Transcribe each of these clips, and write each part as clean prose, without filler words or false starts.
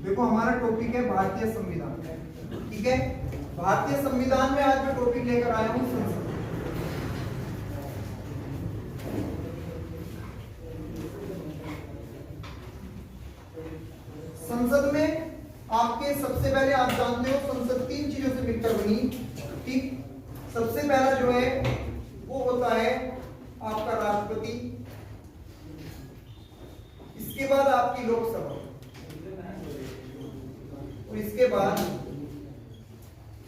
देखो हमारा टॉपिक है भारतीय संविधान, ठीक है। भारतीय संविधान में आज मैं टॉपिक लेकर आया हूं संसद। संसद में आपके सबसे पहले आप जानते हो संसद 3 चीजों से मिलकर बनी, ठीक। सबसे पहला जो है वो होता है आपका राष्ट्रपति, इसके बाद आपकी लोकसभा और इसके बाद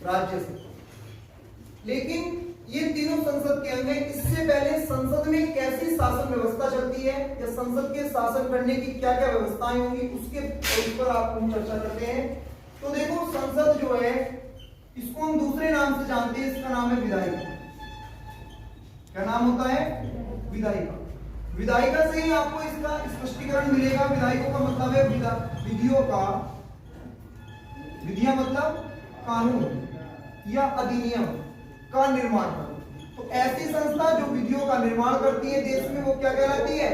राज्यसभा। लेकिन ये तीनों संसद के अंग हैं। इससे पहले संसद में कैसी शासन व्यवस्था चलती है या संसद के शासन करने की क्या क्या व्यवस्थाएं होंगी उसके पर आप हम चर्चा करते हैं। तो देखो संसद जो है इसको हम दूसरे नाम से जानते हैं, इसका नाम है विधायिका। क्या नाम होता है? विधायिका। विधायिका से ही आपको इसका स्पष्टीकरण मिलेगा। विधायिका का मतलब है विधियों का, विधियां मतलब कानून या अधिनियम का निर्माण करना। तो ऐसी संस्था जो विधियों का निर्माण करती है देश में वो क्या कहलाती है?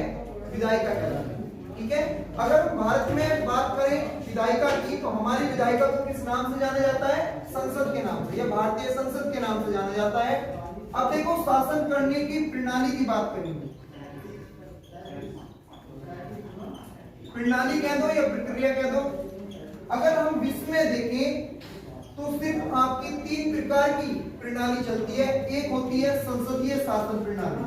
विधायिका कहलाती है, ठीक है। अगर भारत में बात करें विधायिका की तो हमारी विधायिका को किस नाम से जाना जाता है? संसद के नाम से या भारतीय संसद के नाम से जाना जाता है। अब देखो शासन करने की प्रणाली की बात करेंगे। प्रणाली कह दो या प्रक्रिया कह दो। अगर हम विश्व में देखें तो सिर्फ आपकी 3 प्रकार की प्रणाली चलती है। एक होती है संसदीय शासन प्रणाली,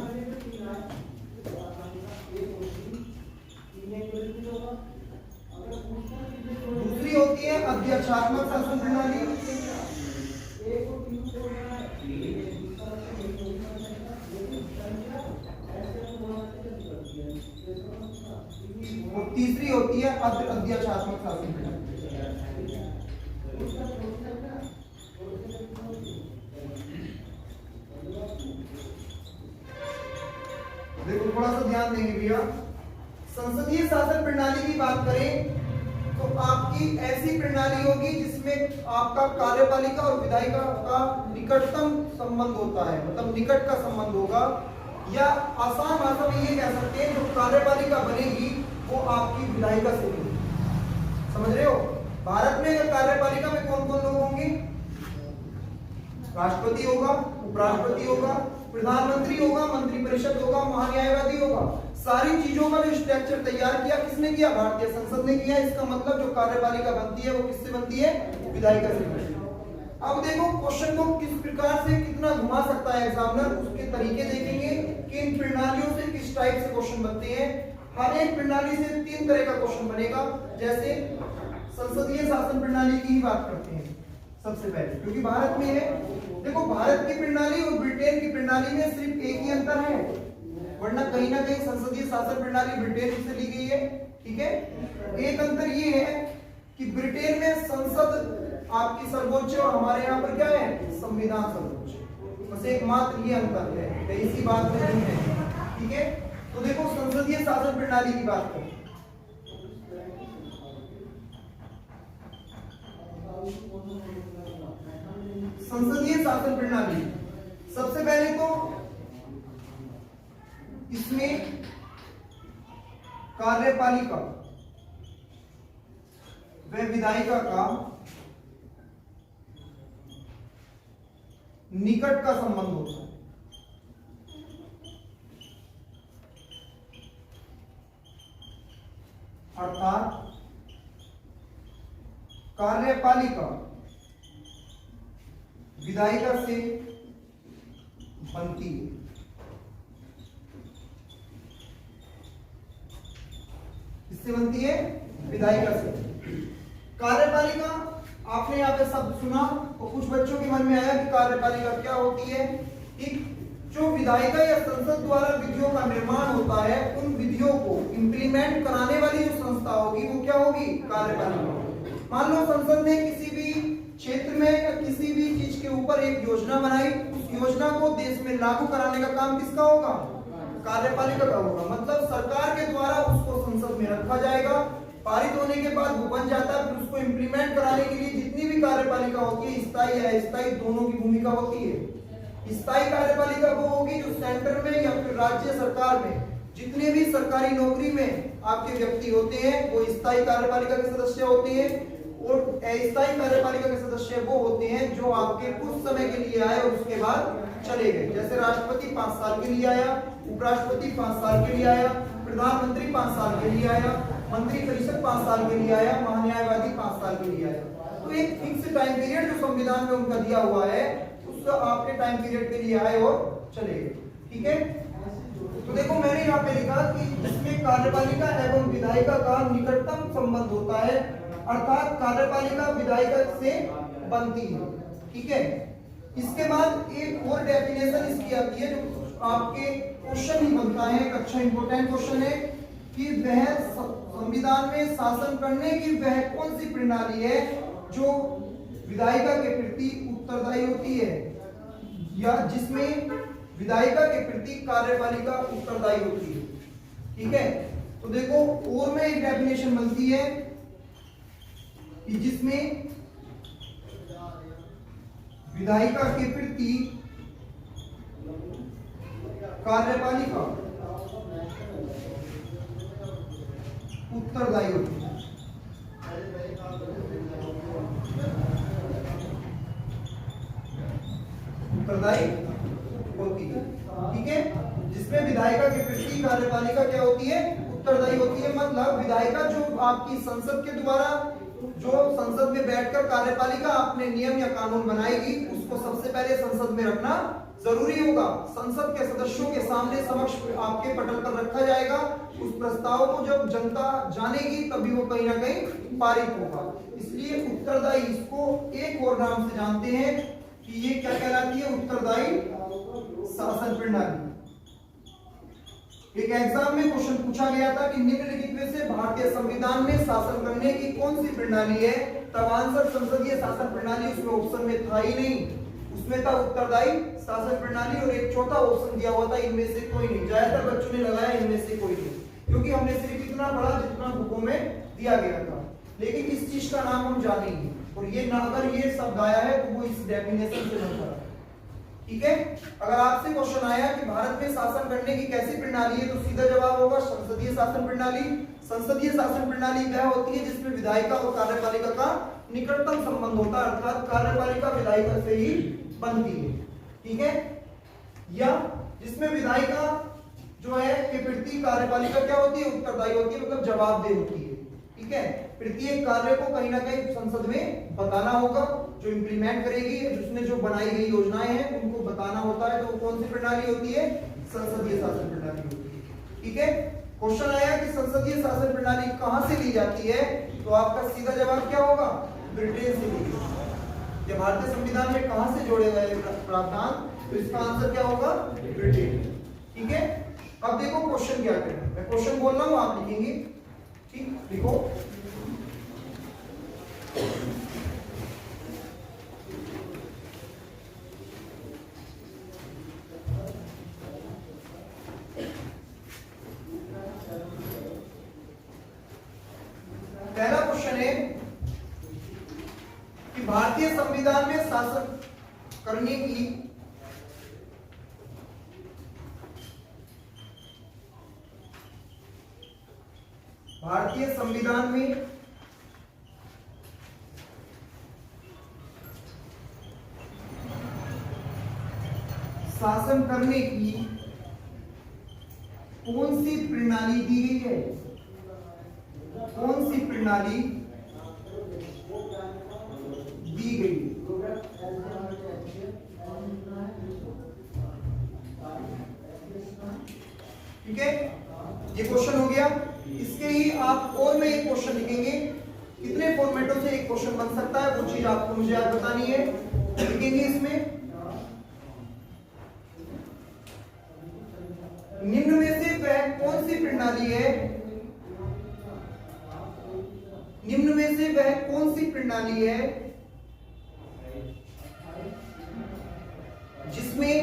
दूसरी होती है अध्यक्षात्मक शासन प्रणाली, और तीसरी होती है अध्यक्षात्मक शासन प्रणाली। देखो थोड़ा सा ध्यान देंगे भैया। संसदीय शासन प्रणाली की बात करें तो आपकी ऐसी प्रणाली होगी जिसमें आपका कार्यपालिका और विधायिका का निकटतम संबंध होता है, मतलब निकट का संबंध होगा। या आसान भाषा में ये कह सकते हैं जो कार्यपालिका बनेगी वो आपकी विधायिका से बनेगी। समझ रहे हो? भारत में अगर कार्यपालिका में कौन कौन लोग होंगे? राष्ट्रपति होगा, उपराष्ट्रपति होगा, प्रधानमंत्री होगा, मंत्रिपरिषद होगा, महान्यायवादी होगा। सारी चीजों का जो स्ट्रक्चर तैयार किया किसने किया? भारतीय संसद ने किया। इसका मतलब जो कार्यपालिका बनती है वो किससे बनती है? विधायिका से बनती है। अब देखो क्वेश्चन को किस प्रकार से कितना घुमा सकता है एग्जामिनर, उसके तरीके देखेंगे कि इन प्रणालियों से किस टाइप से क्वेश्चन बनते हैं। हर एक प्रणाली से 3 तरह का क्वेश्चन बनेगा। जैसे संसदीय शासन प्रणाली की ही बात करते हैं सबसे पहले, क्योंकि भारत में है। देखो भारत की प्रणाली और ब्रिटेन की प्रणाली में सिर्फ एक ही अंतर है, वरना कहीं ना कहीं संसदीय शासन प्रणाली ब्रिटेन से ली गई है, ठीक है। एक अंतर ये है कि ब्रिटेन में संसद आपकी सर्वोच्च और हमारे यहाँ पर क्या है? संविधान सर्वोच्च। बस एकमात्र ये अंतर है, इसी बात में नहीं है, ठीक है। तो देखो संसदीय शासन प्रणाली की बात करें। संसदीय शासन प्रणाली सबसे पहले तो इसमें कार्यपालिका व विधायिका का निकट का संबंध होता है। अर्थात कार्यपालिका विधायिका से बनती है। किससे बनती है? विधायिका से। कार्यपालिका आपने यहाँ पे शब्द सुना और कुछ बच्चों के मन में आया कि कार्यपालिका क्या होती है, ठीक। जो विधायिका या संसद द्वारा विधियों का निर्माण होता है उन विधियों को इंप्लीमेंट कराने वाली जो संस्था होगी वो क्या होगी? कार्यपालिका। मान लो संसद ने किसी भी क्षेत्र में या किसी भी चीज के ऊपर एक योजना बनाई, उस योजना को देश में लागू कराने का काम किसका होगा? कार्यपालिका का होगा। मतलब सरकार के द्वारा उसको संसद में रखा जाएगा, पारित होने के बाद वो बन जाता है, फिर उसको इंप्लीमेंट कराने के लिए जितनी भी कार्यपालिका होती है, स्थायी या अस्थायी दोनों की भूमिका होती है। स्थायी कार्यपालिका वो होगी जो सेंटर में या फिर राज्य सरकार में जितने भी सरकारी नौकरी में आपके व्यक्ति होते हैं वो स्थायी कार्यपालिका के सदस्य होते हैं, और अस्थायी कार्यपालिका के सदस्य वो होते हैं जो आपके कुछ समय के लिए आए और उसके बाद चले गए। जैसे राष्ट्रपति 5 साल के लिए आया, उपराष्ट्रपति 5 साल के लिए आया, प्रधानमंत्री 5 साल के लिए आया, मंत्री परिषद 5 साल के लिए आया, महान्यायवादी 5 साल के लिए आया। तो एक फिक्स टाइम पीरियड जो संविधान में उनका दिया हुआ है, उस आपके टाइम पीरियड के लिए आए और चले गए। ठीक है, तो देखो मैंने यहाँ पे लिखा कि इसमें कार्यपालिका एवं विधायिका का निकटतम संबंध होता है, अर्थात कार्यपालिका विधायिका से बनती है। ठीक है, इसके बाद एक और डेफिनेशन इसकी आती है जो आपके क्वेश्चन ही बनता है, एक अच्छा इंपॉर्टेंट क्वेश्चन है कि वह संविधान में शासन करने की वह कौन सी प्रणाली है जो विधायिका के प्रति उत्तरदायी होती है, या जिसमें विधायिका के प्रति कार्यपालिका उत्तरदायी होती है। ठीक है, तो देखो और में एक डेफिनेशन बनती है कि जिसमें विधायिका के प्रति कार्यपालिका उत्तरदायी होती है। उत्तरदायी होती है। ठीक है, जिसमें विधायिका के प्रति कार्यपालिका क्या होती है, उत्तरदायी होती है। मतलब विधायिका जो आपकी संसद के द्वारा जो संसद में बैठकर कार्यपालिका अपने नियम या कानून बनाएगी, उसको सबसे पहले संसद में रखना जरूरी होगा। संसद के सदस्यों के सामने समक्ष आपके पटल पर रखा जाएगा। उस प्रस्ताव को जब जनता जानेगी तभी वो कहीं ना कहीं पारित होगा। इसलिए उत्तरदायी, इसको एक और नाम से जानते हैं कि ये क्या कहलाती है, उत्तरदायी शासन प्रणाली। एक एग्जाम में क्वेश्चन पूछा गया था कि निम्नलिखित में से भारतीय संविधान में शासन करने की कौन सी प्रणाली है, तब आंसर संसदीय शासन प्रणाली उसमें ऑप्शन में था ही नहीं, उसमें था उत्तरदायी शासन प्रणाली, और एक चौथा ऑप्शन दिया हुआ था इनमें से कोई नहीं। ज्यादातर बच्चों ने लगाया इनमें से कोई नहीं, क्योंकि हमने सिर्फ इतना पढ़ा जितना बुकों में दिया गया था, लेकिन इस चीज का नाम हम जानेंगे। और ये ना अगर ये शब्द आया है तो वो इस डेफिनेशन से बनता है। ठीक है, अगर आपसे क्वेश्चन आया कि भारत में शासन करने की कैसी प्रणाली है, तो सीधा जवाब होगा संसदीय शासन प्रणाली। संसदीय शासन प्रणाली वह होती है जिसमें विधायिका और कार्यपालिका का निकटतम संबंध होता है, अर्थात कार्यपालिका विधायिका से ही बनती है। ठीक है, या जिसमें विधायिका जो है के प्रति कार्यपालिका क्या होती है, उत्तरदायी होती है, मतलब जवाबदेह होती है। ठीक है, प्रत्येक कार्य को कहीं ना कहीं संसद में बताना होगा, जो इंप्लीमेंट करेगी, जिसने जो बनाई गई योजनाएं हैं उनको बताना होता है। तो वो कौन सी प्रणाली होती है, संसदीय शासन प्रणाली होती है। ठीक है, क्वेश्चन आया कि संसदीय शासन प्रणाली कहां से ली जाती है, तो आपका सीधा जवाब क्या होगा, ब्रिटेन से ली जाती है। भारतीय संविधान में कहां से जोड़े गए प्रावधान, तो इसका आंसर क्या होगा, ब्रिटेन। ठीक है, अब देखो क्वेश्चन क्या करें, मैं क्वेश्चन बोल रहा हूं, आप लिखेंगे। ठीक, लिखो। पहला क्वेश्चन है कि भारतीय संविधान में शासन करने की भारतीय संविधान में शासन करने की कौन सी प्रणाली दी गई है, कौन सी प्रणाली दी गई। ठीक है, ये क्वेश्चन हो गया। इसके ही आप और में एक क्वेश्चन लिखेंगे, कितने फॉर्मेटों से एक क्वेश्चन बन सकता है वो चीज आपको मुझे आज बतानी है। लिखेंगे इसमें, निम्न में से वह कौन सी प्रणाली है, निम्न में से वह कौन सी प्रणाली है जिसमें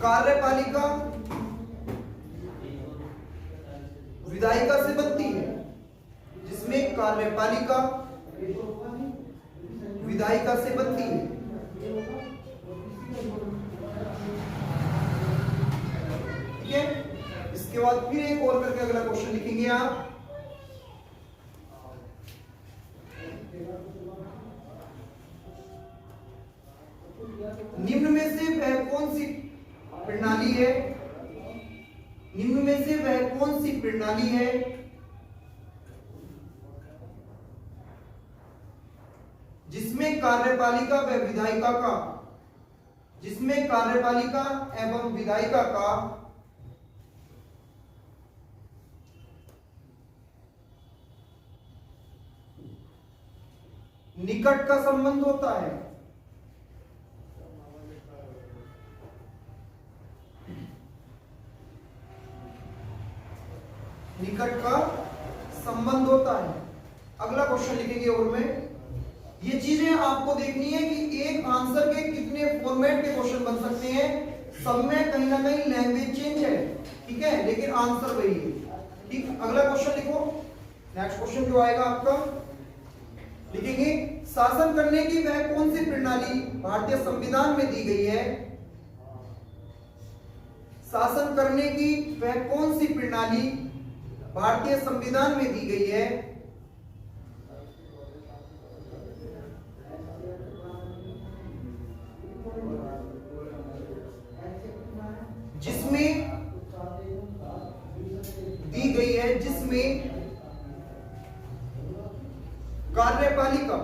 कार्यपालिका विधायिका से बनती है, जिसमें कार्यपालिका विधायिका से बनती है। ठीक इसके बाद फिर एक और करके अगला क्वेश्चन लिखेंगे आप। निम्न में से वह कौन सी प्रणाली है, निम्न में से वह कौन सी प्रणाली है जिसमें कार्यपालिका व विधायिका का, जिसमें कार्यपालिका एवं विधायिका का निकट का संबंध होता है। निकट का संबंध होता है। अगला क्वेश्चन लिखेंगे और में ये चीजें आपको देखनी है कि एक आंसर के कितने फॉर्मेट के क्वेश्चन बन सकते हैं। सब में कहीं ना कहीं लैंग्वेज चेंज है, ठीक है, लेकिन आंसर वही है। ठीक, अगला क्वेश्चन लिखो। नेक्स्ट क्वेश्चन जो आएगा आपका, लिखेंगे शासन करने की वह कौन सी प्रणाली भारतीय संविधान में दी गई है। शासन करने की वह कौन सी प्रणाली भारतीय संविधान में दी गई है जिसमें दी गई है, जिसमें कार्यपालिका,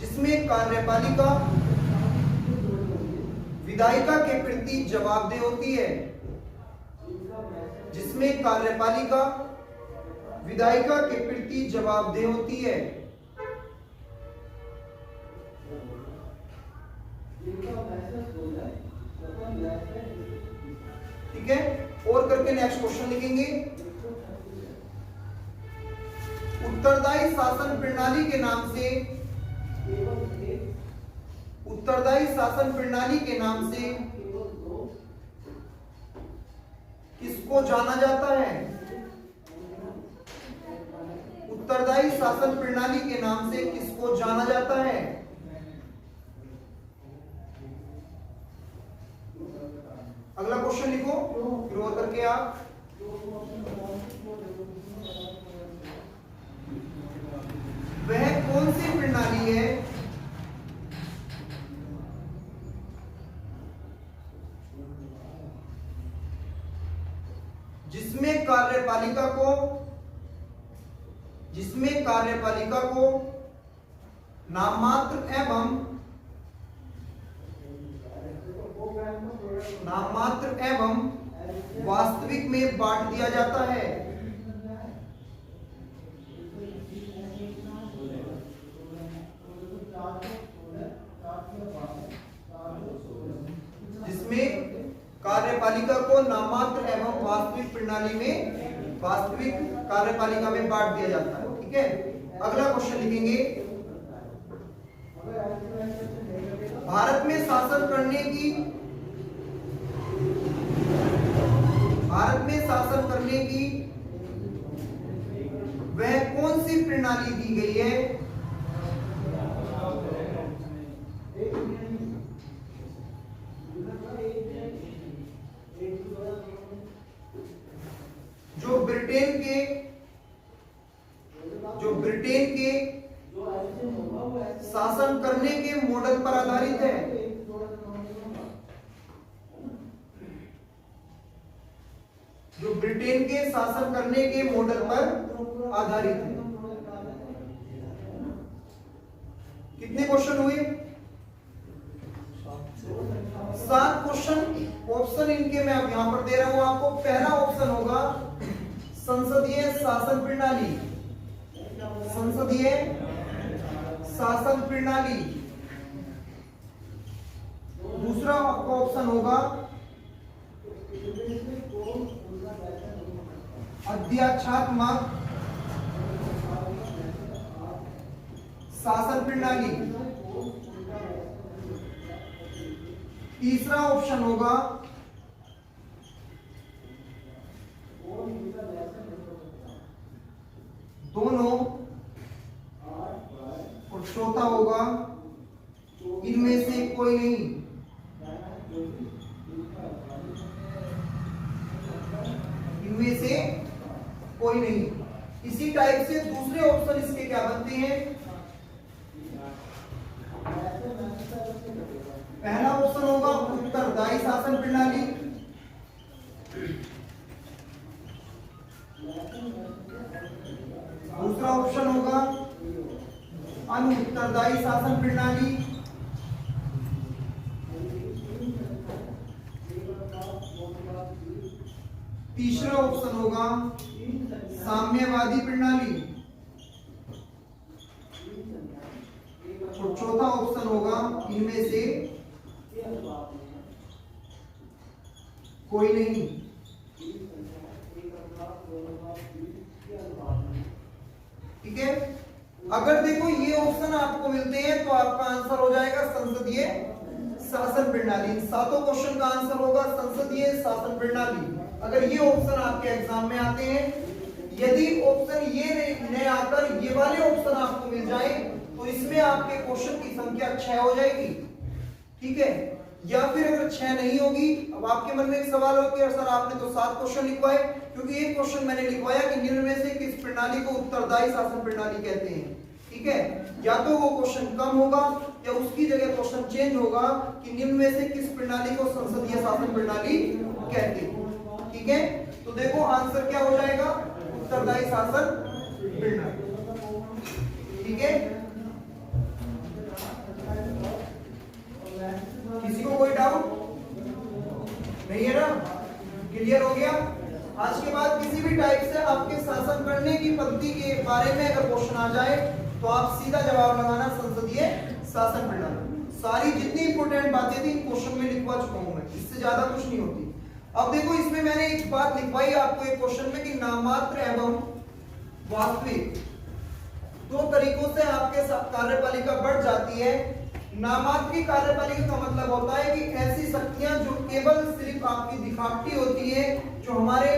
जिसमें कार्यपालिका विधायिका के प्रति जवाबदेह होती है, जिसमें कार्यपालिका विधायिका के प्रति जवाबदेह होती है। ठीक है, और करके नेक्स्ट क्वेश्चन लिखेंगे। उत्तरदायी शासन प्रणाली के नाम से, उत्तरदायी शासन प्रणाली के नाम से किसको जाना जाता है। उत्तरदायी शासन प्रणाली के नाम से किसको जाना जाता है। अगला क्वेश्चन लिखो फिर और करके आप। वह कौन सी प्रणाली है जिसमें कार्यपालिका को, जिसमें कार्यपालिका को नाममात्र एवं वास्तविक में बांट दिया जाता है। जिसमें कार्यपालिका को नाममात्र एवं वास्तविक प्रणाली में, वास्तविक कार्यपालिका में बांट दिया जाता है। ठीक है, अगला क्वेश्चन लिखेंगे। भारत में शासन करने की, भारत में शासन करने की वह कौन सी प्रणाली दी गई है जो ब्रिटेन के, जो ब्रिटेन के शासन करने के मॉडल पर आधारित है। जो ब्रिटेन के शासन करने के मॉडल पर आधारित है। कितने क्वेश्चन हुए? 7 क्वेश्चन। ऑप्शन इनके मैं अब यहां पर दे रहा हूं आपको। पहला ऑप्शन होगा संसदीय शासन प्रणाली, संसदीय शासन प्रणाली। दूसरा आपका ऑप्शन होगा अध्यक्षात्मक शासन प्रणाली। तीसरा ऑप्शन होगा दोनों, और चौथा होगा इनमें से कोई नहीं। कोई नहीं। इसी टाइप से दूसरे ऑप्शन इसके क्या बनते हैं? पहला ऑप्शन होगा उत्तरदायी शासन प्रणाली, दूसरा ऑप्शन होगा अनुत्तरदायी शासन प्रणाली, तीसरा ऑप्शन होगा साम्यवादी प्रणाली और चौथा ऑप्शन होगा इनमें से कोई नहीं। ठीक है, अगर देखो ये ऑप्शन आपको मिलते हैं तो आपका आंसर हो जाएगा संसदीय शासन प्रणाली। इन सातों क्वेश्चन का आंसर होगा संसदीय शासन प्रणाली अगर ये ऑप्शन आपके एग्जाम में आते हैं। यदि ऑप्शन ये न आकर ये वाले ऑप्शन आपको मिल जाए तो इसमें आपके क्वेश्चन की संख्या 6 हो जाएगी। ठीक है, या फिर अगर 6 नहीं होगी, अब आपके मन में एक सवाल हो कि सर आपने तो 7 क्वेश्चन लिखवाए, क्योंकि एक क्वेश्चन मैंने लिखवाया कि निम्न में से किस प्रणाली को उत्तरदायी शासन प्रणाली कहते हैं। ठीक है, या तो वो क्वेश्चन कम होगा या उसकी जगह क्वेश्चन चेंज होगा कि निम्न में से किस प्रणाली को संसदीय शासन प्रणाली कहते हैं। ठीक है, तो देखो आंसर क्या हो जाएगा? उत्तरदायी शासन प्रणाली। ठीक है, किसी को कोई डाउट नहीं है ना? क्लियर हो गया? आज के बाद किसी भी टाइप से आपके शासन करने की पद्धति के बारे में अगर क्वेश्चन आ जाए तो आप सीधा जवाब लगाना संसदीय शासन प्रणाली। सारी जितनी इंपोर्टेंट बातें थी क्वेश्चन में लिखवा चुका हूं मैं, इससे ज्यादा कुछ नहीं होती। अब देखो इसमें मैंने एक बात लिखवाई आपको एक क्वेश्चन में कि नाममात्र एवं वास्तविक दो तरीकों से आपके कार्यपालिका बढ़ जाती है। नाममात्र की कार्यपालिका का मतलब होता है कि ऐसी शक्तियां जो केवल सिर्फ आपकी दिखावटी होती है, जो हमारे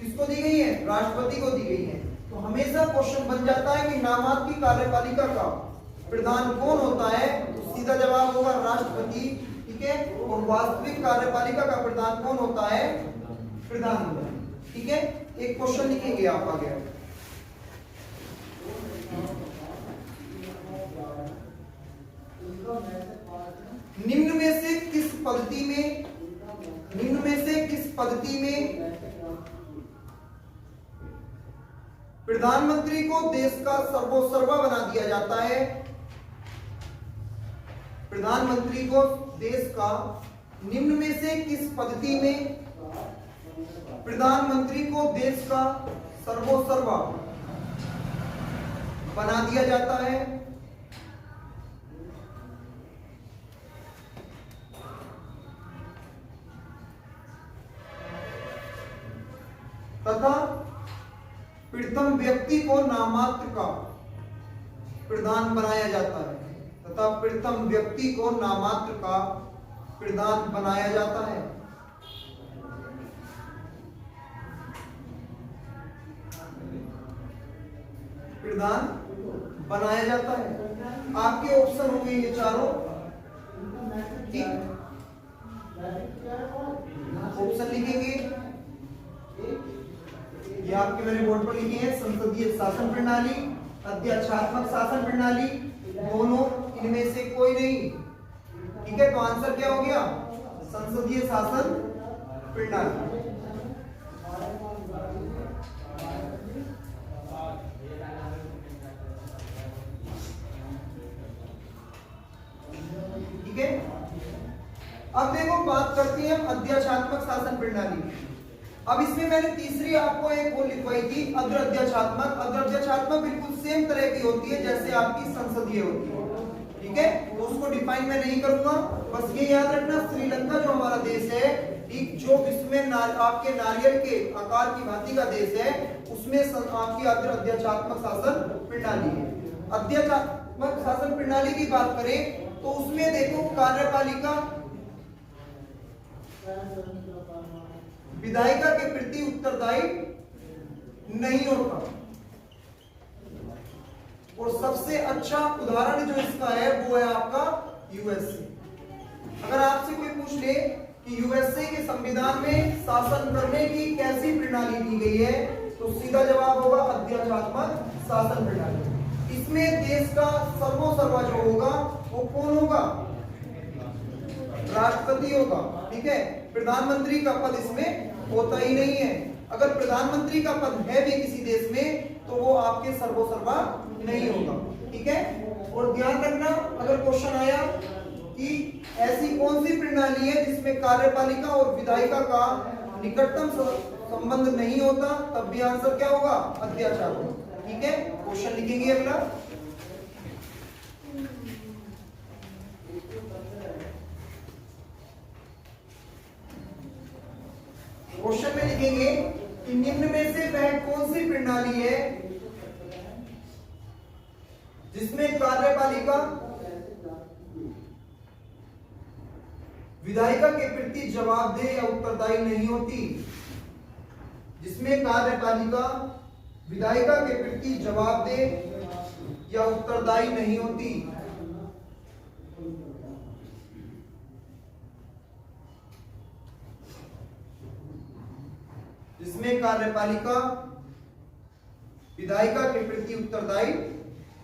किसको दी गई है? राष्ट्रपति को दी गई है। तो हमेशा क्वेश्चन बन जाता है कि नाममात्र की कार्यपालिका का प्रधान कौन होता है? तो सीधा जवाब होगा राष्ट्रपति। ठीक है, और वास्तविक कार्यपालिका का प्रधान कौन होता है? प्रधानमंत्री। ठीक है, एक क्वेश्चन लिखेंगे आप आगे। निम्न में से किस पद्धति में प्रधानमंत्री को देश का सर्वोसर्वा बना दिया जाता है? प्रधानमंत्री को देश का निम्न में से किस पद्धति में प्रधानमंत्री को देश का सर्वोसर्वा बना दिया जाता है? तथा प्रथम व्यक्ति को नाममात्र का प्रधान बनाया जाता है। तथा प्रथम व्यक्ति को नाममात्र का प्रधान बनाया जाता है। प्रधान बनाया जाता है। आपके ऑप्शन होंगे ये चारों। ठीक, ऑप्शन लिखेंगे ये आपके मैंने बोर्ड पर लिखे हैं। संसदीय शासन प्रणाली, अध्यक्षात्मक शासन प्रणाली, दोनों इनमें से कोई नहीं। ठीक है, तो आंसर क्या हो गया? संसदीय शासन प्रणाली। ठीक है, अब देखो बात करते हैं अध्यक्षात्मक शासन प्रणाली। अब इसमें मैंने तीसरी आपको एक वो लिखवाई थी अग्र अध्यक्षात्मक। अग्र अध्यक्षात्मक बिल्कुल सेम तरह की होती है जैसे आपकी संसदीय होती है। ठीक है, तो उसको डिफाइन मैं नहीं करूंगा, बस ये याद रखना श्रीलंका जो हमारा देश है, ठीक, जो विश्व में आपके नारियल के आकार की भांति का देश है, उसमें आपकी अग्र अध्यक्षात्मक शासन प्रणाली है। अध्यक्षात्मक शासन प्रणाली की बात करें तो उसमें देखो कार्यपालिका विधायिका के प्रति उत्तरदायी नहीं होता। और सबसे अच्छा उदाहरण जो इसका है वो है आपका यूएसए। अगर आपसे कोई पूछ ले कि यूएसए के संविधान में शासन करने की कैसी प्रणाली दी गई है, तो सीधा जवाब होगा अध्यक्षात्मक शासन प्रणाली। इसमें देश का सर्वोसर्वा जो होगा वो कौन होगा? राष्ट्रपति होगा। ठीक है, प्रधानमंत्री का पद इसमें होता ही नहीं है। अगर प्रधानमंत्री का पद है भी किसी देश में तो वो आपके सर्वोसर्वा नहीं होगा। ठीक है, और ध्यान रखना अगर क्वेश्चन आया कि ऐसी कौन सी प्रणाली है जिसमें कार्यपालिका और विधायिका का निकटतम संबंध नहीं होता, तब भी आंसर क्या होगा? अत्याचार होगा। ठीक है, क्वेश्चन लिखेंगे अगला। क्वेश्चन में लिखेंगे कि निम्न में से वह कौन सी प्रणाली है जिसमें कार्यपालिका विधायिका के प्रति जवाबदेह या उत्तरदायी नहीं होती। जिसमें कार्यपालिका विधायिका के प्रति जवाबदेह या उत्तरदायी नहीं होती। जिसमें कार्यपालिका विधायिका के प्रति उत्तरदायी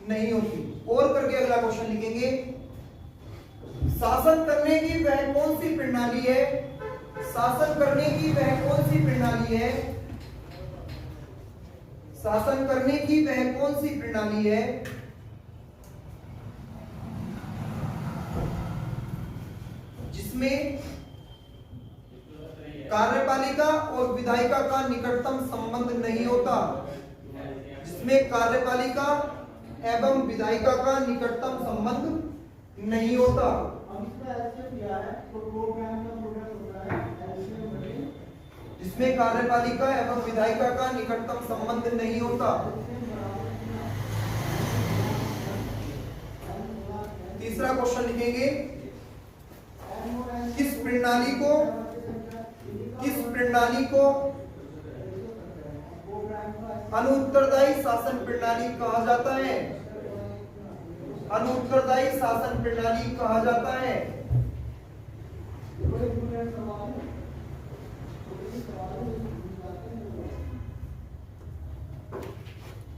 नहीं होती। और करके अगला क्वेश्चन लिखेंगे, शासन करने की वह कौन सी प्रणाली है? शासन करने की वह कौन सी प्रणाली है? शासन करने की वह कौन सी प्रणाली है जिसमें कार्यपालिका और विधायिका का निकटतम संबंध नहीं होता? जिसमें कार्यपालिका एवं विधायिका का निकटतम संबंध नहीं होता। जिसमें कार्यपालिका एवं विधायिका का निकटतम संबंध नहीं होता। तीसरा क्वेश्चन लिखेंगे, किस प्रणाली को अनुत्तरदायी शासन प्रणाली कहा जाता है? अनुत्तरदायी शासन प्रणाली कहा जाता है।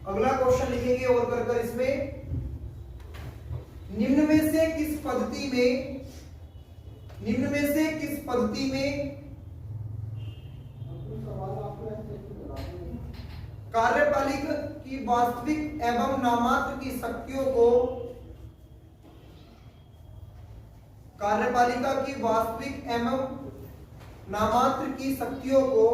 अगला क्वेश्चन लिखेंगे और कर इसमें, निम्न में से किस पद्धति में कार्यपालिका की वास्तविक एवं नामात्र की शक्तियों को कार्यपालिका की वास्तविक एवं नामात्र की शक्तियों को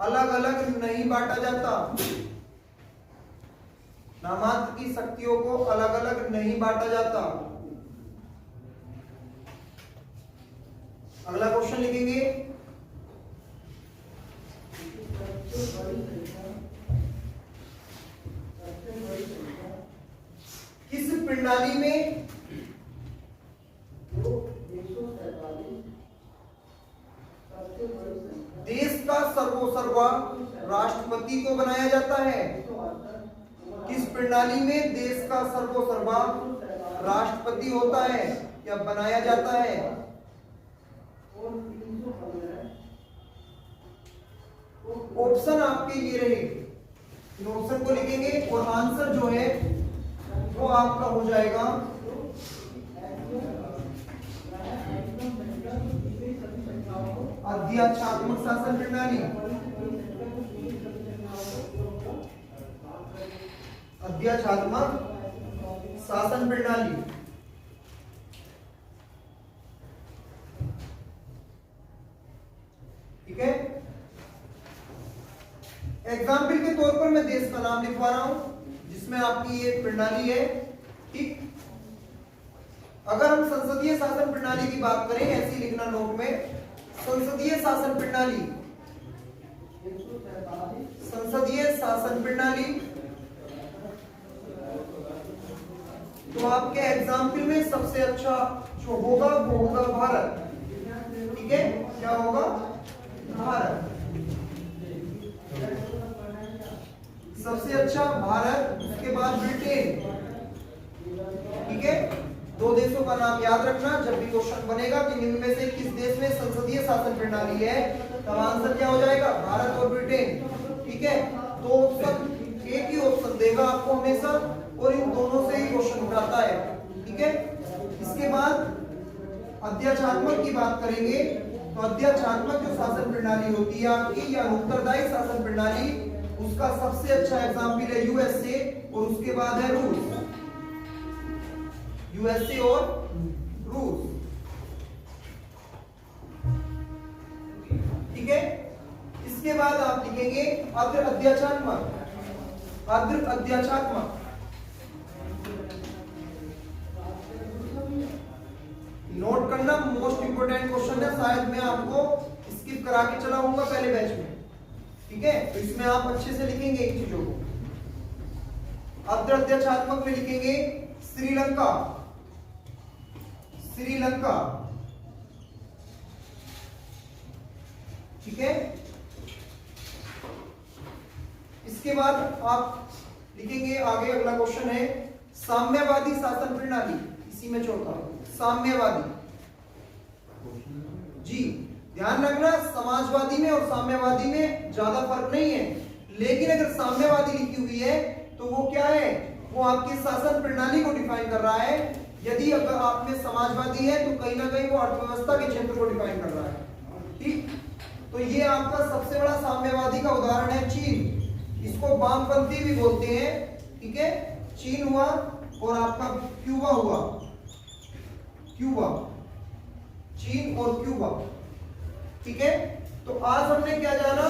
अलग अलग नहीं बांटा जाता? नामात्र की शक्तियों को अलग अलग नहीं बांटा जाता। अगला क्वेश्चन लिखेंगे, किस प्रणाली में देश का सर्वोसर्वा राष्ट्रपति को बनाया जाता है? किस प्रणाली में देश का सर्वोसर्वा राष्ट्रपति होता है या बनाया जाता है? ऑप्शन आपके ये रहे, इन ऑप्शन को लिखेंगे और आंसर जो है वो आपका हो जाएगा अध्यक्षात्मक शासन प्रणाली। अध्यक्षात्मक शासन प्रणाली। ठीक है, एग्जाम्पल के तौर पर मैं देश का नाम लिखवा रहा हूं जिसमें आपकी ये प्रणाली है। ठीक, अगर हम संसदीय शासन प्रणाली की बात करें, ऐसी लिखना नोट में, संसदीय शासन प्रणाली, संसदीय शासन प्रणाली, तो आपके एग्जाम्पल में सबसे अच्छा जो होगा वो होगा भारत। ठीक है, क्या होगा? भारत। सबसे अच्छा भारत, उसके बाद ब्रिटेन। ठीक है, दो देशों का नाम याद रखना जब भी क्वेश्चन बनेगा कि निम्न में से किस देश में संसदीय शासन प्रणाली है, तब आंसर क्या हो जाएगा? भारत और ब्रिटेन। ठीक है, दो ऑप्शन, एक ही ऑप्शन देगा आपको हमेशा और इन दोनों से ही क्वेश्चन उठाता है। ठीक है, इसके बाद अध्यक्षात्मक की बात करेंगे तो अध्यक्षात्मक जो शासन प्रणाली होती है आपकी या उत्तरदायी शासन प्रणाली, उसका सबसे अच्छा एग्जाम्पल है यूएसए और उसके बाद है रूस। यूएसए और रूस। ठीक है, इसके बाद आप लिखेंगे अग्र अध्यक्षात्मक। अग्र अध्यक्षात्मक नोट करना, मोस्ट इंपोर्टेंट क्वेश्चन है, शायद मैं आपको स्किप करा के चला हूंगा पहले बैच में। ठीक है, तो इसमें आप अच्छे से लिखेंगे इन चीजों को। अग्र अध्यक्षात्मक में लिखेंगे श्रीलंका। श्रीलंका। ठीक है, इसके बाद आप लिखेंगे आगे, अगला क्वेश्चन है साम्यवादी शासन प्रणाली। इसी में चौथा साम्यवादी। जी ध्यान रखना, समाजवादी में और साम्यवादी में ज्यादा फर्क नहीं है, लेकिन अगर साम्यवादी लिखी हुई है तो वो क्या है? वो आपकी शासन प्रणाली को डिफाइन कर रहा है। यदि अगर आप में समाजवादी है तो कहीं ना कहीं वो अर्थव्यवस्था के क्षेत्र को डिफाइन कर रहा है। ठीक, तो ये आपका सबसे बड़ा साम्यवादी का उदाहरण है चीन। इसको वामपंथी भी बोलते हैं। ठीक है, चीन हुआ और आपका क्यूबा हुआ। क्यूबा, चीन और क्यूबा। ठीक है, तो आज हमने क्या जाना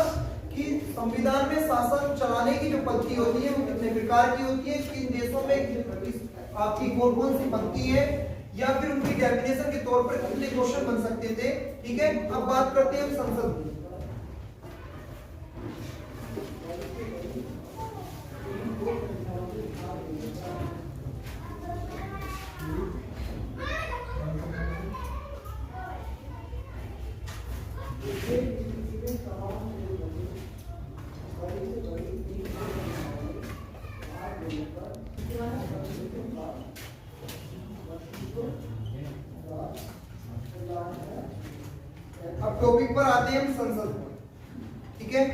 कि संविधान में शासन चलाने की जो पद्धति होती है वो कितने प्रकार की होती है, किन देशों में आपकी कौन कौन सी पद्धति है, या फिर उनकी डेफिनेशन के तौर पर कितने क्वेश्चन बन सकते थे। ठीक है, अब बात करते हैं संसद की। अब टॉपिक पर आते हैं हम संसद। ठीक है,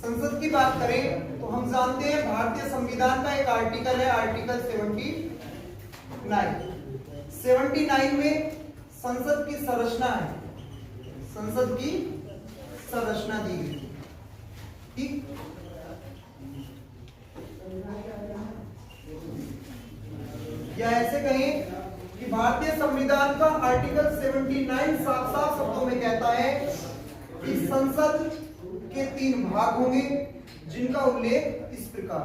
संसद की बात करें तो हम जानते हैं भारतीय संविधान का एक आर्टिकल है, आर्टिकल 79। 79 में संसद की संरचना है, संसद की संरचना दी गई। ठीक, या ऐसे कहें कि भारतीय संविधान का आर्टिकल 79 साफ साफ शब्दों में कहता है कि संसद के 3 भाग होंगे जिनका उल्लेख इस प्रकार।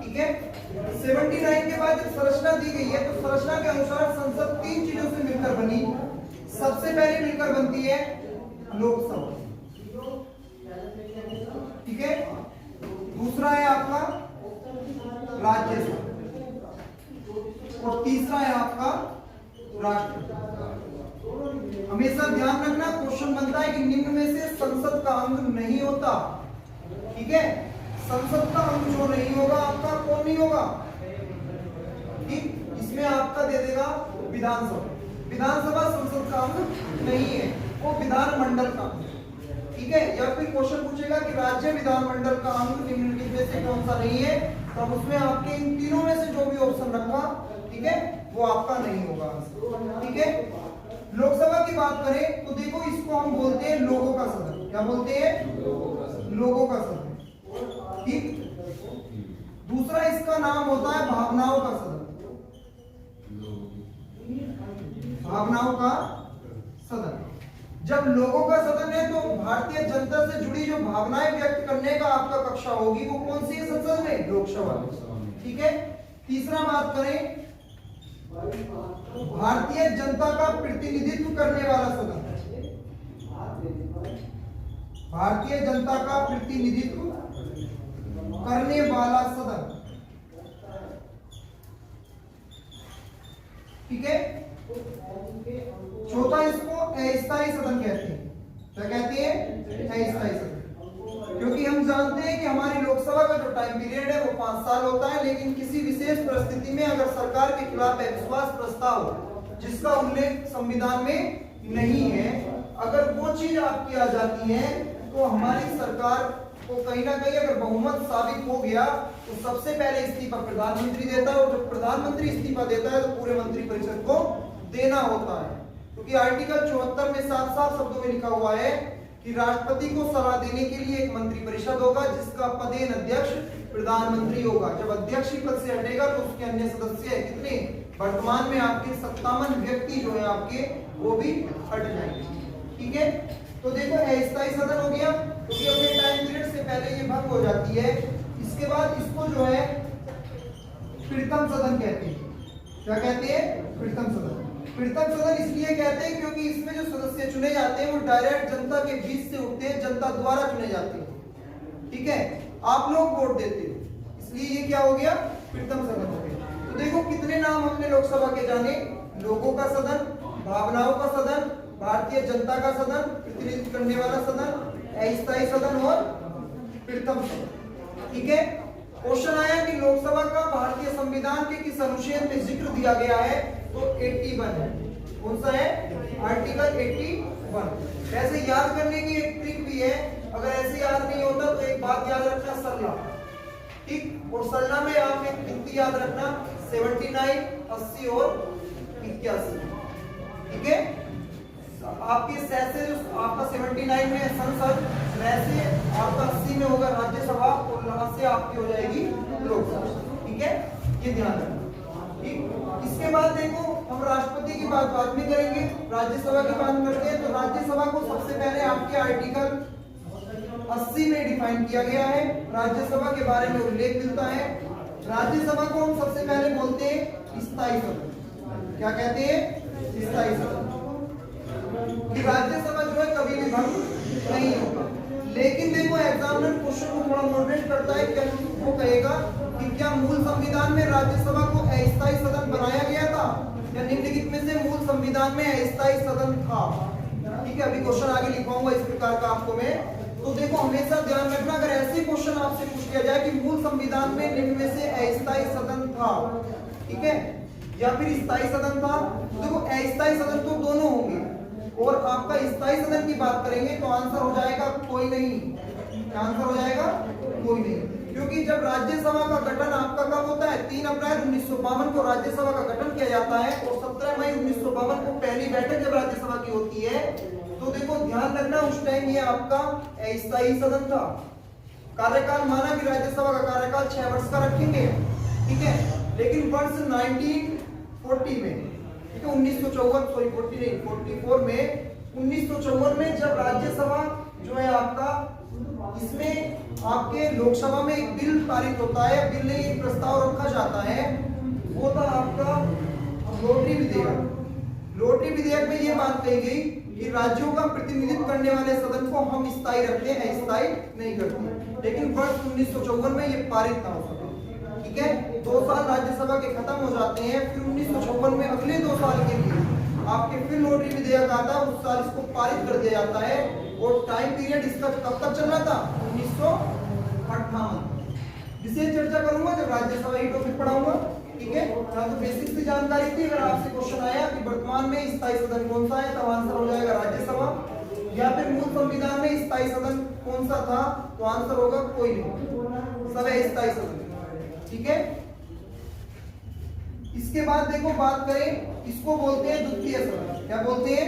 ठीक है, 79 के बाद जब संरचना दी गई है तो संरचना के अनुसार संसद 3 चीजों से मिलकर बनी। सबसे पहले मिलकर बनती है लोकसभा। ठीक है, दूसरा है आपका राज्यसभा और तीसरा है आपका राष्ट्रपति। हमेशा ध्यान रखना, क्वेश्चन बनता है कि निम्न में से संसद का अंग नहीं होता। ठीक है, संसद का अंग जो नहीं होगा आपका, कौन नहीं होगा? ठीक, इसमें आपका दे देगा विधानसभा। विधानसभा संसद का अंग नहीं है, वो विधानमंडल का। ठीक है, या फिर क्वेश्चन पूछेगा कि राज्य विधानमंडल का अंग निम्नलिखित में से कौन सा नहीं है, तब उसमें आपके इन तीनों में से जो भी ऑप्शन रखा, ठीक है, वो आपका नहीं होगा। ठीक है, लोकसभा की बात करें तो देखो इसको हम बोलते हैं लोगों का सदन। क्या बोलते हैं? लोगों का सदन। ठीक, दूसरा इसका नाम होता है भावनाओं का सदन। भावनाओं का सदन। जब लोगों का सदन है तो भारतीय जनता से जुड़ी जो भावनाएं व्यक्त करने का आपका कक्षा होगी वो कौन सी है संसद में? लोकसभा। ठीक है, तीसरा बात करें भारतीय जनता का प्रतिनिधित्व करने वाला सदन। भारतीय जनता का प्रतिनिधित्व करने वाला सदन। ठीक है, चौथा इसको अस्थायी सदन कहते हैं। क्या कहते हैं? अस्थायी सदन। क्योंकि हम जानते हैं कि हमारी लोकसभा का जो टाइम पीरियड है वो 5 साल होता है, लेकिन किसी विशेष परिस्थिति में अगर सरकार के खिलाफ अविश्वास प्रस्ताव जिसका उल्लेख संविधान में नहीं है, अगर वो चीज आपकी आ जाती है तो हमारी सरकार को कहीं ना कहीं अगर बहुमत साबित हो गया तो सबसे पहले इस्तीफा प्रधानमंत्री देता है, और जब प्रधानमंत्री इस्तीफा देता है तो पूरे मंत्रिपरिषद को देना होता है। क्योंकि आर्टिकल 74 में साफ-साफ शब्दों में लिखा हुआ है कि राष्ट्रपति को सलाह देने के लिए एक मंत्रिपरिषद होगा जिसका पदेन अध्यक्ष प्रधानमंत्री होगा। जब अध्यक्ष ही पद से हटेगा तो उसके अन्य सदस्य कितने, वर्तमान में आपके 57 व्यक्ति जो है आपके वो भी हट जाएंगे। ठीक है, तो देखो अस्थायी सदन हो गया क्योंकि अपने टाइम पीरियड से पहले ये भंग हो जाती है। इसके बाद इसको जो है प्रीतम सदन कहते हैं। क्या कहते हैं? प्रीतम सदन। प्रीतम सदन इसलिए कहते हैं क्योंकि इसमें जो सदस्य चुने जाते हैं वो डायरेक्ट जनता के बीच से उठते हैं, जनता द्वारा चुने जाते हैं। ठीक है, आप लोग वोट देते हो, इसलिए ये क्या हो गया? प्रीतम सदन हो गया। तो देखो कितने नाम हमने लोकसभा के जाने, लोगों का सदन, भावनाओं का सदन, भारतीय जनता का सदन, प्रतिनिधित्व करने वाला सदन, अस्थायी सदन और प्रीतम सदन। ठीक है, क्वेश्चन आया कि लोकसभा का भारतीय संविधान के किस अनुच्छेद में जिक्र दिया गया है, तो 81 है। कौन सा है? आर्टिकल 81। वैसे याद करने की एक ट्रिक भी है, अगर ऐसे याद नहीं होता तो एक बात याद रखना, सल्ला। ठीक, और सल्ला में आप एक गिनती याद रखना, 79, 80 और 81। ठीक है, आपके सैसे जो आपका 79 में संसद, वैसे आपका 80 में होगा राज्यसभा, और यहाँ से आपकी हो जाएगी लोकसभा। ठीक है, ये ध्यान रखना। ठीक, इसके बाद देखो हम राष्ट्रपति की बात बाद में करेंगे, राज्यसभा की बात करते हैं। तो राज्यसभा को सबसे पहले आपके आर्टिकल 80 में डिफाइन किया गया है, राज्यसभा के बारे में उल्लेख मिलता है। राज्यसभा को हम सबसे पहले बोलते हैं स्थायी सदन। क्या कहते हैं? स्थायी सदन। कि राज्यसभा जो है कभी भी भंग नहीं होगा। लेकिन देखो एग्जामिनर क्वेश्चन को थोड़ा मॉडरेट करता है, क्या वो कहेगा कि क्या मूल संविधान में राज्यसभा को अस्थायी सदन बनाया गया था, या निम्नलिखित में से मूल संविधान में अस्थायी सदन था? ठीक है, अभी क्वेश्चन आगे लिखवाऊंगा इस प्रकार का आपको मैं। तो देखो हमेशा ध्यान रखना, अगर ऐसे क्वेश्चन आपसे पूछ लिया जाए कि मूल संविधान में निम्न में से अस्थायी सदन था, ठीक है, या फिर स्थायी सदन था, तो देखो अस्थायी सदन तो दोनों होंगे, और आपका स्थायी सदन की बात करेंगे तो आंसर हो जाएगा कोई नहीं। आंसर हो जाएगा कोई नहीं, क्योंकि जब राज्यसभा का गठन आपका कब होता है? 3 अप्रैल 1952 को राज्यसभा का गठन किया जाता है, और 17 मई 1952 को पहली बैठक जब राज्यसभा की होती है, तो देखो ध्यान रखना उस टाइम ये आपका अस्थायी सदन था। कार्यकाल माना कि राज्यसभा का कार्यकाल 6 वर्ष का रखेंगे, ठीक है, लेकिन वर्ष 1940 में, 1954 में 1954 में जब राज्यसभा जो है आपका, इसमें आपके लोकसभा में एक बिल पारित होता है, बिल में एक प्रस्ताव रखा जाता है, वो था आपका लोटरी विधेयक। लोटरी विधेयक में ये बात कही गई कि राज्यों का प्रतिनिधित्व करने वाले सदन को हम स्थायी रखते हैं, अस्थायी नहीं करते। लेकिन वर्ष 1954 में ये पारित ना हो सका। ठीक है, 2 साल राज्यसभा के खत्म हो जाते हैं, फिर 1956 में अगले 2 साल के लिए आपके फिर लोटरी विधेयक आता है, उस साल इसको पारित कर दिया जाता है। और टाइम पीरियड इसका कब तक चल रहा था? 1958। विशेष चर्चा करूंगा जब राज्यसभा ही टॉपिक पढ़ाऊंगा। ठीक है, तो बेसिक सी जानकारी थी। अगर आपसे क्वेश्चन आया कि वर्तमान में स्थायी सदन कौन सा है, तो आंसर हो जाएगा राज्यसभा, या फिर मूल संविधान में स्थायी सदन कौन सा था, तो आंसर होगा कोई नहीं, सब अस्थायी सदन। ठीक है, इसके बाद देखो बात करें, इसको बोलते हैं द्वितीय सदन। क्या बोलते हैं?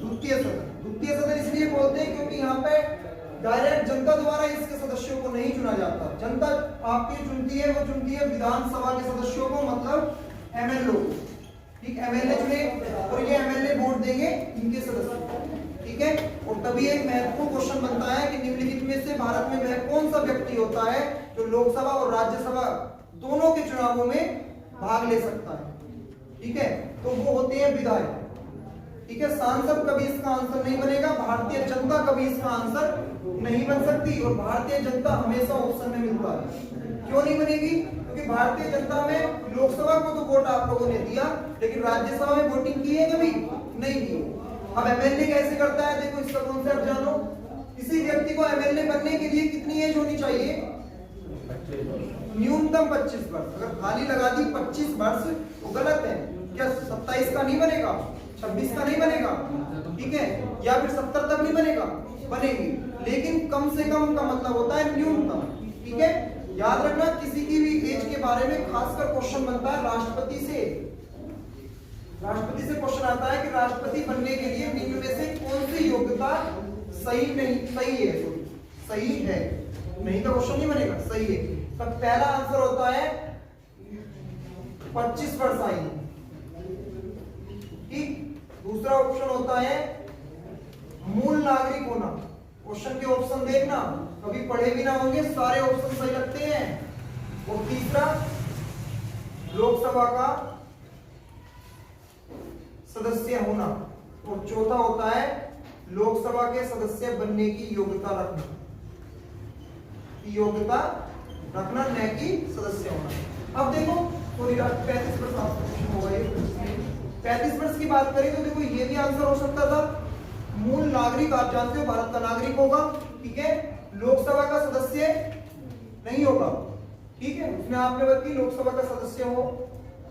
द्वितीय सदन। द्वितीय सदन इसलिए बोलते हैं क्योंकि यहाँ पे डायरेक्ट जनता द्वारा इसके सदस्यों को नहीं चुना जाता। जनता आपकी चुनती है, वो चुनती है विधानसभा के सदस्यों को, मतलब एमएलए। ठीक, एमएलए चुने, और ये एमएलए वोट देंगे इनके सदस्य। ठीक है, और तभी एक महत्वपूर्ण क्वेश्चन बनता है कि निम्नलिखित में से भारत में वह कौन सा व्यक्ति होता है जो लोकसभा और राज्यसभा दोनों के चुनावों में भाग ले सकता है? ठीक है, तो वो होते हैं विधायक। ठीक है, सांसद कभी इसका आंसर नहीं बनेगा, भारतीय जनता कभी इसका आंसर नहीं बन सकती, और भारतीय जनता हमेशा ऑप्शन में मिलता है। क्यों नहीं बनेगी? क्योंकि भारतीय जनता में लोकसभा को तो वोट आप लोगों ने दिया, लेकिन राज्यसभा में वोटिंग की है कभी नहीं की। अब एमएलए कैसे करता है, देखो इसका कॉन्सेप्ट जानो। किसी व्यक्ति को एमएलए बनने के लिए कितनी एज होनी चाहिए? न्यूनतम 25 वर्ष। अगर खाली लगा दी 25 वर्ष तो गलत है। क्या 27 का नहीं बनेगा, 26 का नहीं बनेगा, ठीक है, या फिर 70 तक नहीं बनेगा? बनेगी, लेकिन कम से कम का मतलब होता है न्यूनतम, ठीक है। याद रखना, किसी की भी एज के बारे में खासकर क्वेश्चन बनता है राष्ट्रपति से क्वेश्चन आता है कि राष्ट्रपति बनने के लिए निम्न में से कौन सी योग्यता सही है, नहीं का क्वेश्चन नहीं बनेगा, सही है। तो पहला आंसर होता है 25 वर्ष आयु, ठीक। दूसरा ऑप्शन होता है मूल नागरिक होना। क्वेश्चन के ऑप्शन देखना, कभी पढ़े भी ना होंगे, सारे ऑप्शन सही लगते हैं। और तीसरा लोकसभा का सदस्य होना। और चौथा होता है लोकसभा के सदस्य बनने की योग्यता रखना, न कि सदस्य होना। अब देखो, थोड़ी 35 वर्ष आपका क्वेश्चन होगा ये। 35 वर्ष की बात करें तो देखो ये भी आंसर हो सकता था। मूल नागरिक आप जानते हो भारत का नागरिक होगा, ठीक है। लोकसभा का सदस्य नहीं होगा, ठीक है, उसमें आपने बात की लोकसभा का सदस्य हो,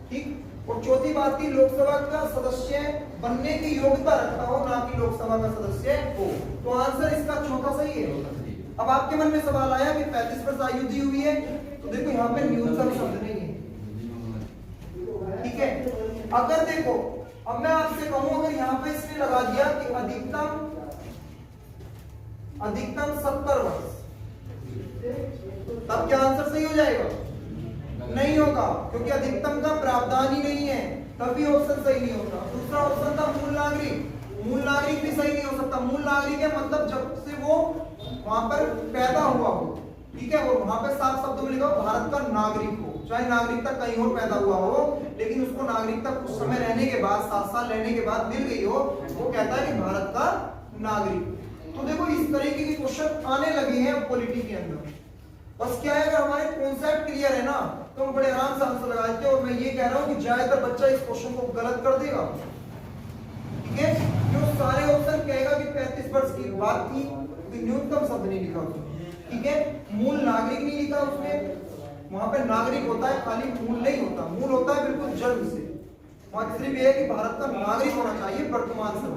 ठीक। और चौथी बात की लोकसभा का सदस्य बनने की योग्यता रखता हो, ना कि लोकसभा का सदस्य हो। तो आंसर इसका चौथा सही है। अब आपके मन में सवाल आया कि 35 वर्ष आयु दी हुई है, तो देखो यहाँ पे न्यूनतम शब्द नहीं है, ठीक है। अगर देखो, अब मैं आपसे कहूं, अगर यहाँ पे इसने लगा दिया कि अधिकतम 70 वर्ष, तब क्या आंसर सही हो जाएगा? नहीं होगा, क्योंकि अधिकतम का प्रावधान ही नहीं है, तभी ऑप्शन सही नहीं होता। दूसरा ऑप्शन था मूल नागरिक भी सही नहीं हो सकता। मूल नागरिक है मतलब जब से वो वहां पर पैदा हुआ हो, ठीक है, और वहां पर साफ शब्दों में लिखा हो भारत का नागरिक हो, चाहे नागरिकता कहीं और पैदा हुआ हो, लेकिन उसको नागरिकता कुछ समय रहने के बाद, 7 साल रहने के बाद मिल गई हो, वो कहता है कि भारत का नागरिक। तो देखो इस तरीके के क्वेश्चन आने लगे हैं पॉलिटी के अंदर। बस क्या है, अगर हमारे कॉन्सेप्ट क्लियर है ना, तो हम बड़े आराम से आंसर लगाते हैं। और मैं ये कह रहा हूं कि ज्यादातर बच्चा इस क्वेश्चन को गलत कर देगा, ठीक है। जो सारे ऑप्शन कहेगा कि 35 वर्ष की बात थी, न्यूनतम शब्द नहीं लिखा उसमें, ठीक है। मूल नागरिक नहीं लिखा उसमें, वहां पे नागरिक होता है, खाली मूल नहीं होता। मूल होता है बिल्कुल जन्म से, वहां सिर्फ ये है कि भारत का नागरिक होना चाहिए वर्तमान समय,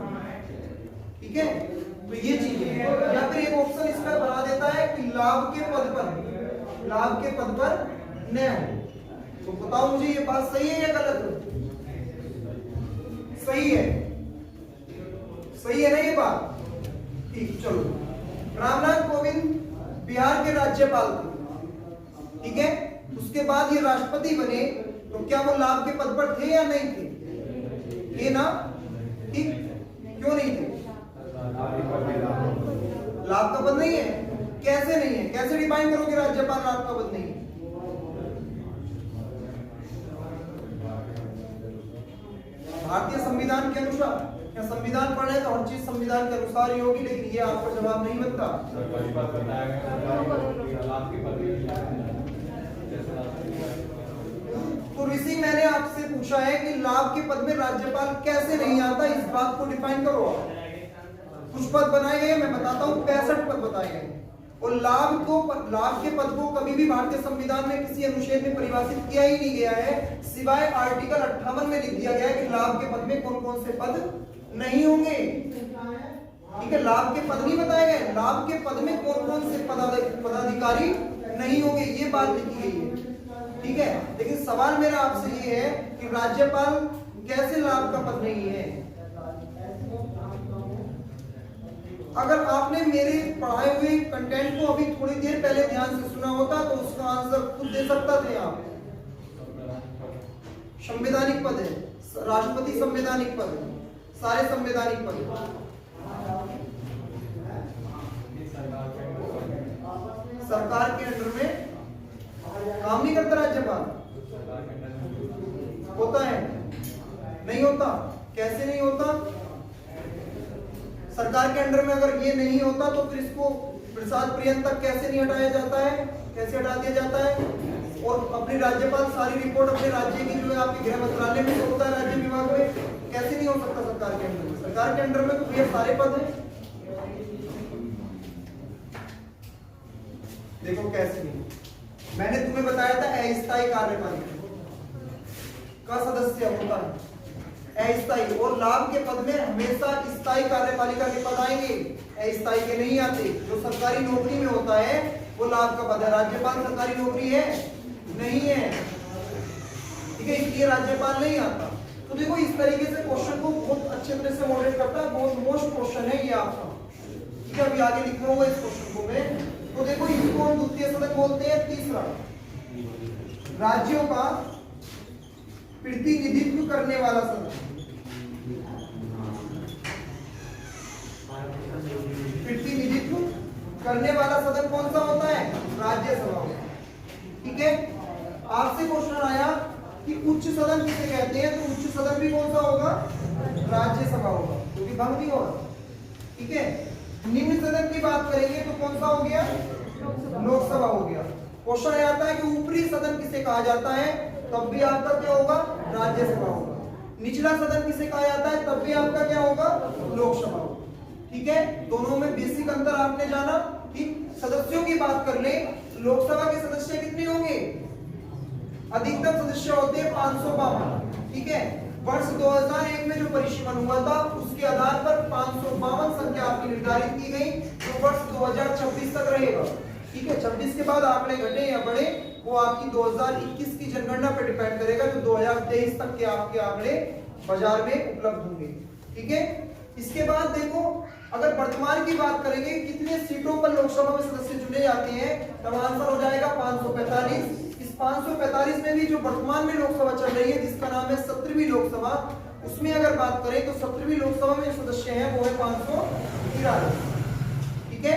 ठीक है। तो ये चीज है। या फिर एक ऑप्शन इसका बना देता है कि लाभ के पद पर न हो। तो बताओ मुझे ये बात सही है या गलत? सही है ना ये बात, ठीक। चलो, रामनाथ कोविंद बिहार के राज्यपाल थे, ठीक है। उसके बाद ये राष्ट्रपति बने, तो क्या वो लाभ के पद पर थे या नहीं थे? थे ना, ठीक। क्यों नहीं थे? लाभ का पद नहीं है। कैसे नहीं है? कैसे डिफाइन करोगे राज्यपाल लाभ का पद नहीं है? भारतीय संविधान के अनुसार। क्या संविधान पढ़े तो हर चीज संविधान के अनुसार ही होगी, लेकिन ये आपका जवाब नहीं बनता। तो ऋषि, मैंने आपसे पूछा है कि लाभ के पद में राज्यपाल कैसे नहीं आता, इस बात को डिफाइन करो। कुछ पद बनाए गए, मैं बताता हूँ, 65 पद बताए गए। और लाभ के पद को कभी भी भारतीय संविधान में किसी अनुच्छेद में परिभाषित किया ही नहीं गया है, सिवाय आर्टिकल 58 में लिख दिया गया है कि लाभ के पद में कौन कौन से पद नहीं होंगे, ठीक है। लाभ के पद नहीं बताए गए, लाभ के पद में कौन कौन से पदाधिकारी नहीं होंगे, ये बात लिखी गई है, ठीक है। लेकिन सवाल मेरा आपसे ये है कि राज्यपाल कैसे लाभ का पद नहीं है? अगर आपने मेरे पढ़ाए हुए कंटेंट को अभी थोड़ी देर पहले ध्यान से सुना होता तो उसका आंसर खुद दे सकता थे आप। संवैधानिक पद है, राष्ट्रपति संवैधानिक पद है, सारे संवैधानिक पद। सरकार के अंडर में काम नहीं करता राज्यपाल, होता है? नहीं होता। कैसे नहीं होता? सरकार के अंडर में अगर ये नहीं होता तो फिर इसको प्रसाद प्रियंत तक कैसे नहीं हटाया जाता है, कैसे हटा दिया जाता है? और अपनी राज्यपाल सारी रिपोर्ट अपने राज्य की जो है आपके गृह मंत्रालय में होता है, राज्य विभाग में, कैसे नहीं हो सकता सरकार के अंडर में? सरकार के अंडर में तो ये सारे पद हैं, देखो कैसे नहीं, मैंने तुम्हें बताया था अस्थायी कार्यपालिका का सदस्य होता है अस्थायी, और लाभ के पद में हमेशा स्थायी कार्यपालिका के पद आएंगे, अस्थायी के नहीं आते। जो सरकारी नौकरी में होता है वो लाभ का पद है। राज्यपाल सरकारी नौकरी है नहीं है, ठीक है, इसलिए राज्यपाल नहीं आता। तो देखो इस तरीके से क्वेश्चन को बहुत अच्छे तरह से मॉडरेट करता है, बहुत मोस्ट क्वेश्चन है ये आपका, ठीक है। अभी आगे लिखा हुआ इस क्वेश्चन को मैं, तो देखो इसको हम द्वितीय सदन बोलते हैं। तीसरा, राज्यों का प्रतिनिधित्व करने वाला सदन, प्रतिनिधित्व करने वाला सदन कौन सा होता है? राज्यसभा होता है, ठीक है। आपसे क्वेश्चन आया कि उच्च सदन किसे कहते हैं, तो उच्च सदन भी कौन सा होगा? राज्यसभा होगा, क्योंकि भंग नहीं होगा, ठीक है। निम्न सदन की बात करेंगे तो कौन सा हो गया? लोकसभा हो गया। क्वेश्चन आता है कि ऊपरी सदन किसे कहा जाता है, तब भी आपका क्या होगा? राज्यसभा होगा। निचला सदन किसे कहा जाता है, तब भी आपका क्या होगा? लोकसभा होगा, ठीक है। दोनों में बेसिक अंतर आपने जाना, ठीक। सदस्यों की बात कर ले, लोकसभा के सदस्य कितने होंगे? अधिकतम सदस्य होते हैं 552, ठीक है। वर्ष 2001 में जो परिसीमन हुआ था उसके आधार पर 552 संख्या आपकी निर्धारित की गई, जो वर्ष 2026 तक रहेगा, ठीक है। 26 के बाद आंकड़े घटे या बढ़े वो आपकी 2021 की जनगणना पर डिपेंड करेगा, जो 2023 तक के आपके आंकड़े बाजार में उपलब्ध होंगे, ठीक है। इसके बाद देखो, अगर वर्तमान की बात करेंगे कितने सीटों पर लोकसभा में सदस्य चुने जाते हैं, तब आंसर हो जाएगा 545। इस 545 में भी जो वर्तमान में लोकसभा चल रही है जिसका नाम है 17वीं लोकसभा, उसमें अगर बात करें तो 17वीं लोकसभा में जो सदस्य हैं वो है 543, ठीक है।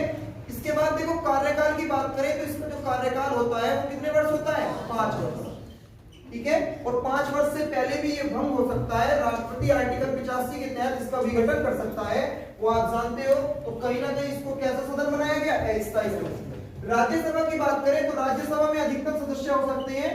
इसके बाद देखो कार्यकाल की बात करें तो इसका जो कार्यकाल होता है वो कितने वर्ष होता है? 5 वर्ष, ठीक है। और 5 वर्ष से पहले भी ये भंग हो सकता है, राष्ट्रपति आर्टिकल 85 के तहत इसका विघटन कर सकता है, वो आप जानते हो। तो कहीं ना कहीं इसको कैसा सदन बनाया गया? अस्थायी सदन। राज्यसभा की बात करें तो राज्यसभा में अधिकतम सदस्य हो सकते हैं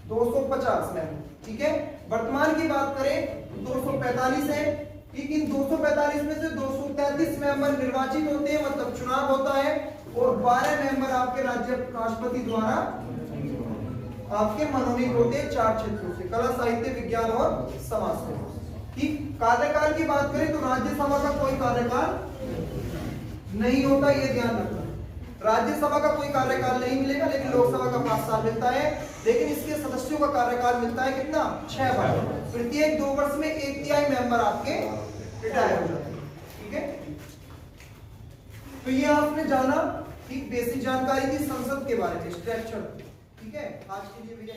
250 में, ठीक है। वर्तमान की बात करें 245 है, ठीक। इन 245 में से 233 मेंबर निर्वाचित होते हैं, मतलब चुनाव होता है, और 12 मेंबर आपके राष्ट्रपति द्वारा आपके मनोनीत होते हैं 4 क्षेत्रों से, कला, साहित्य, विज्ञान और समाज से, ठीक। कार्यकाल की बात करें तो राज्यसभा का कोई कार्यकाल नहीं होता, ये ध्यान रखना। राज्यसभा का कोई कार्यकाल नहीं मिलेगा, लेकिन लोकसभा का 5 साल मिलता है। लेकिन इसके सदस्यों का कार्यकाल मिलता है कितना? 6 बार। प्रत्येक 2 वर्ष में 1/3 मेंबर आपके रिटायर हो जाते हैं, ठीक है। तो ये आपने जाना, ठीक, बेसिक जानकारी थी संसद के बारे में, स्ट्रक्चर, ठीक है। आज के लिए भैया